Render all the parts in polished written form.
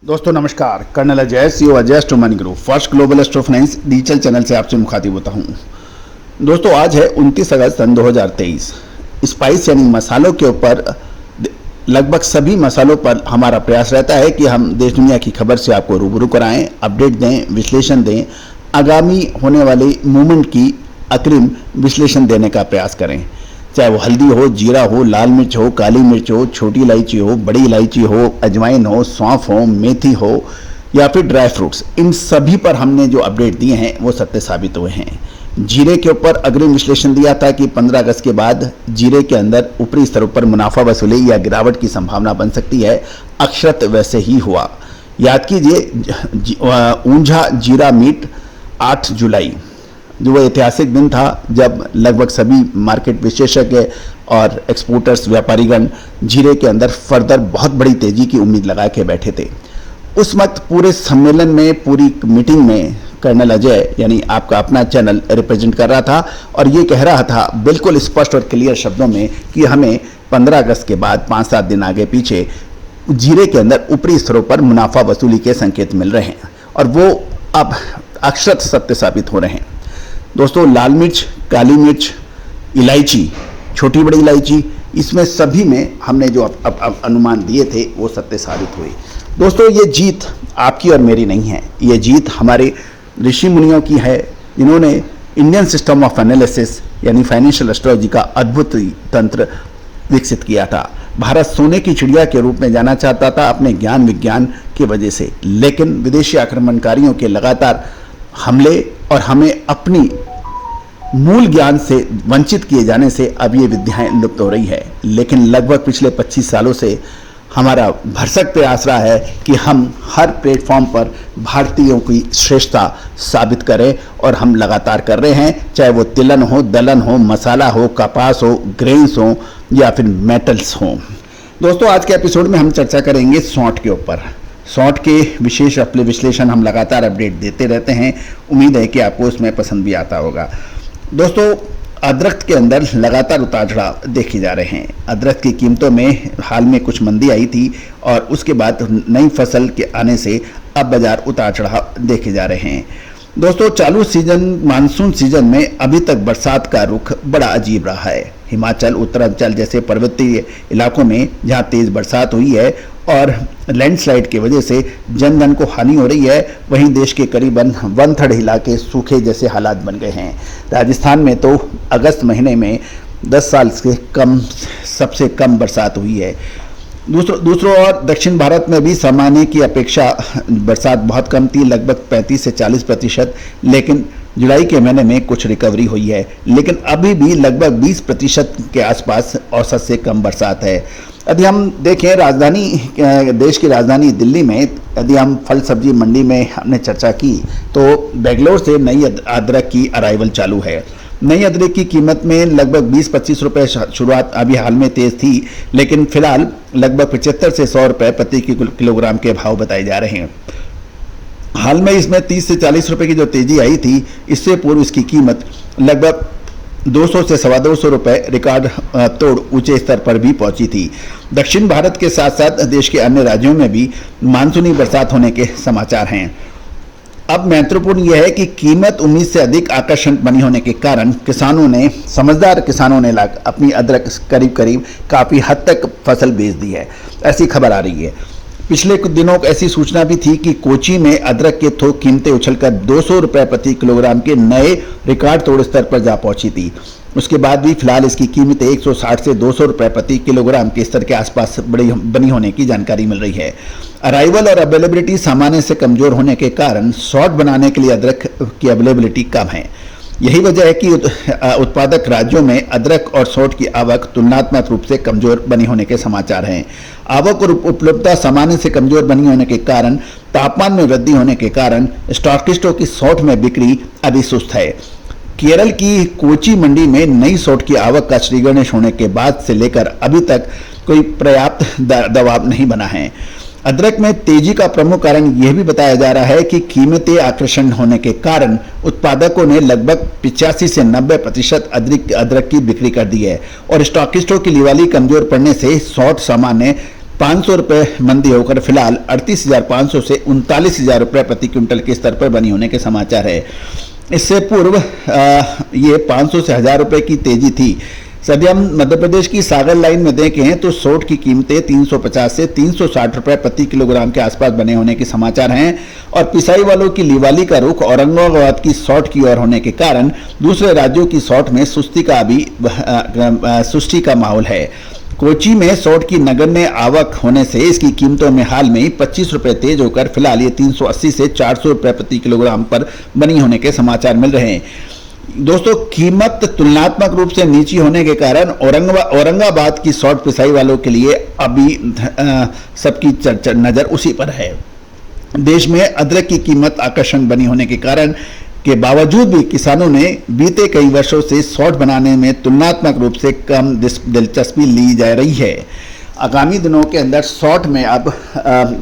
दोस्तों नमस्कार, colonel Ajay CO Ajay astro money group first global astro finance digital channel से आपसे मुखातिब होता हूं। दोस्तों आज है 29 अगस्त सन 2023। स्पाइस यानी मसालों के ऊपर लगभग सभी मसालों पर हमारा प्रयास रहता है कि हम देश दुनिया की खबर से आपको रूबरू कराएं, अपडेट दें, विश्लेषण दें, आगामी होने वाले मूवमेंट की अग्रिम विश्लेषण देने का प्रयास करें। चाहे वो हल्दी हो, जीरा हो, लाल मिर्च हो, काली मिर्च हो, छोटी इलायची हो, बड़ी इलायची हो, अजवाइन हो, सौंफ हो, मेथी हो या फिर ड्राई फ्रूट्स, इन सभी पर हमने जो अपडेट दिए हैं वो सत्य साबित हुए हैं। जीरे के ऊपर अग्रिम विश्लेषण दिया था कि 15 अगस्त के बाद जीरे के अंदर ऊपरी स्तरों पर मुनाफा वसूली या गिरावट की संभावना बन सकती है। अक्षरत वैसे ही हुआ। याद कीजिए ऊंझा जीरा मीट 8 जुलाई जो वो ऐतिहासिक दिन था जब लगभग सभी मार्केट विशेषज्ञ और एक्सपोर्टर्स व्यापारीगण जीरे के अंदर फर्दर बहुत बड़ी तेजी की उम्मीद लगा के बैठे थे। उस वक्त पूरे सम्मेलन में, पूरी मीटिंग में कर्नल अजय यानी आपका अपना चैनल रिप्रेजेंट कर रहा था और ये कह रहा था बिल्कुल स्पष्ट और क्लियर शब्दों में कि हमें 15 अगस्त के बाद 5-7 दिन आगे पीछे जीरे के अंदर ऊपरी स्तरों पर मुनाफा वसूली के संकेत मिल रहे हैं और वो अब अक्षरत सत्य साबित हो रहे हैं। दोस्तों लाल मिर्च, काली मिर्च, इलायची, छोटी बड़ी इलायची, इसमें सभी में हमने जो अब अनुमान दिए थे वो सत्य साबित हुए। दोस्तों ये जीत आपकी और मेरी नहीं है, ये जीत हमारे ऋषि मुनियों की है जिन्होंने इंडियन सिस्टम ऑफ एनालिसिस यानी फाइनेंशियल एस्ट्रोलॉजी का अद्भुत तंत्र विकसित किया था। भारत सोने की चिड़िया के रूप में जाना चाहता था अपने ज्ञान विज्ञान की वजह से, लेकिन विदेशी आक्रमणकारियों के लगातार हमले और हमें अपनी मूल ज्ञान से वंचित किए जाने से अब ये विद्याएं लुप्त हो रही है। लेकिन लगभग पिछले 25 सालों से हमारा भरसक प्रयास रहा है कि हम हर प्लेटफॉर्म पर भारतीयों की श्रेष्ठता साबित करें और हम लगातार कर रहे हैं, चाहे वो तिलहन हो, दलहन हो, मसाला हो, कपास हो, ग्रेन्स हो या फिर मेटल्स हो। दोस्तों आज के एपिसोड में हम चर्चा करेंगे सौंठ के ऊपर। सौंठ के विशेष अपने विश्लेषण हम लगातार अपडेट देते रहते हैं, उम्मीद है कि आपको उसमें पसंद भी आता होगा। दोस्तों अदरक के अंदर लगातार उतार चढ़ाव देखे जा रहे हैं। अदरक की कीमतों में हाल में कुछ मंदी आई थी और उसके बाद नई फसल के आने से अब बाजार उतार चढ़ाव देखे जा रहे हैं। दोस्तों चालू सीजन मानसून सीजन में अभी तक बरसात का रुख बड़ा अजीब रहा है। हिमाचल, उत्तरांचल जैसे पर्वतीय इलाकों में जहां तेज बरसात हुई है और लैंडस्लाइड की वजह से जनधन को हानि हो रही है, वहीं देश के करीबन 1/3 इलाके सूखे जैसे हालात बन गए हैं। राजस्थान में तो अगस्त महीने में 10 साल से कम सबसे कम बरसात हुई है। दूसरों ओर दक्षिण भारत में भी सामान्य की अपेक्षा बरसात बहुत कम थी, लगभग 35 से 40%, लेकिन जुलाई के महीने में कुछ रिकवरी हुई है, लेकिन अभी भी लगभग 20% के आसपास औसत से कम बरसात है। यदि हम देखें देश की राजधानी दिल्ली में, यदि हम फल सब्जी मंडी में हमने चर्चा की तो बेंगलोर से नई अदरक की अराइवल चालू है। नई अदरक की कीमत में लगभग 20-25 रुपये शुरुआत अभी हाल में तेज थी, लेकिन फिलहाल लगभग 75 से 100 रुपये प्रति किलोग्राम के भाव बताए जा रहे हैं। हाल में इसमें 30 से 40 रुपये की जो तेजी आई थी, इससे पूर्व इसकी कीमत लगभग 200 से 225 रुपये रिकॉर्ड तोड़ ऊंचे स्तर पर भी पहुंची थी। दक्षिण भारत के साथ साथ देश के अन्य राज्यों में भी मानसूनी बरसात होने के समाचार हैं। अब महत्वपूर्ण यह है कि कीमत उम्मीद से अधिक आकर्षण बनी होने के कारण समझदार किसानों ने अपनी अदरक करीब काफ़ी हद तक फसल बेच दी है, ऐसी खबर आ रही है। पिछले कुछ दिनों ऐसी सूचना भी थी कि कोची में अदरक के थोक कीमतें उछलकर 200 रुपये प्रति किलोग्राम के नए रिकॉर्ड तोड़ स्तर पर जा पहुंची थी। उसके बाद भी फिलहाल इसकी कीमतें 160 से 200 रुपये प्रति किलोग्राम के स्तर के आसपास बनी होने की जानकारी मिल रही है। अराइवल और अवेलेबिलिटी सामान्य से कमजोर होने के कारण सॉर्ट बनाने के लिए अदरक की अवेलेबिलिटी कम है। यही वजह है कि उत्पादक राज्यों में अदरक और सौंठ की आवक तुलनात्मक रूप से कमजोर बनी होने के समाचार हैं। आवक और उपलब्धता सामान्य से कमजोर बनी होने के कारण, तापमान में वृद्धि होने के कारण स्टॉकिस्टों की सौंठ में बिक्री अभी सुस्त है। केरल की कोची मंडी में नई सौंठ की आवक का श्री गणेश होने के बाद से लेकर अभी तक कोई पर्याप्त दबाव नहीं बना है। अदरक में तेजी का प्रमुख कारण यह भी बताया जा रहा है कि कीमतें आकर्षण होने के कारण उत्पादकों ने लगभग 85 से 90% अदरक की बिक्री कर दी है और स्टॉकिस्टों की लिवाली कमजोर पड़ने से सौंठ सामान्य 500 रुपये मंदी होकर फिलहाल 38,500 से 39,000 रुपये प्रति क्विंटल के स्तर पर बनी होने के समाचार है। इससे पूर्व ये 500 से 1000 रुपये की तेजी थी। यदि हम मध्य प्रदेश की सागर लाइन में देखें तो सोट की कीमतें 350 से 360 रुपये प्रति किलोग्राम के आसपास बने होने के समाचार हैं और पिसाई वालों की लिवाली का रुख औरंगाबाद की सौट की ओर होने के कारण दूसरे राज्यों की सौट में सुस्ती का माहौल है। कोची में सौट की नगण्य आवक होने से इसकी कीमतों में हाल में ही 25 रुपये तेज होकर फिलहाल ये 380 से 400 रुपये प्रति किलोग्राम पर बनी होने के समाचार मिल रहे हैं। दोस्तों, कीमत तुलनात्मक रूप से नीची होने के कारण औरंगाबाद की सौट पिसाई वालों के लिए अभी सबकी नज़र उसी पर है। देश में अदरक की कीमत आकर्षण बनी होने के कारण के बावजूद भी किसानों ने बीते कई वर्षों से सौट बनाने में तुलनात्मक रूप से कम दिलचस्पी ली जा रही है। आगामी दिनों के अंदर सौट में अब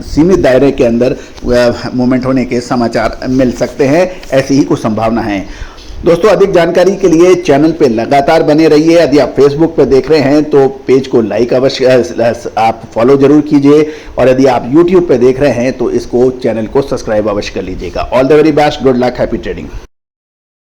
सीमित दायरे के अंदर मूवमेंट होने के समाचार मिल सकते हैं, ऐसी ही कुछ संभावना है। दोस्तों, अधिक जानकारी के लिए चैनल पे लगातार बने रहिए। यदि आप फेसबुक पे देख रहे हैं तो पेज को लाइक अवश्य आप फॉलो जरूर कीजिए और यदि आप यूट्यूब पे देख रहे हैं तो इसको चैनल को सब्सक्राइब अवश्य कर लीजिएगा। All the very best, good luck, happy trading.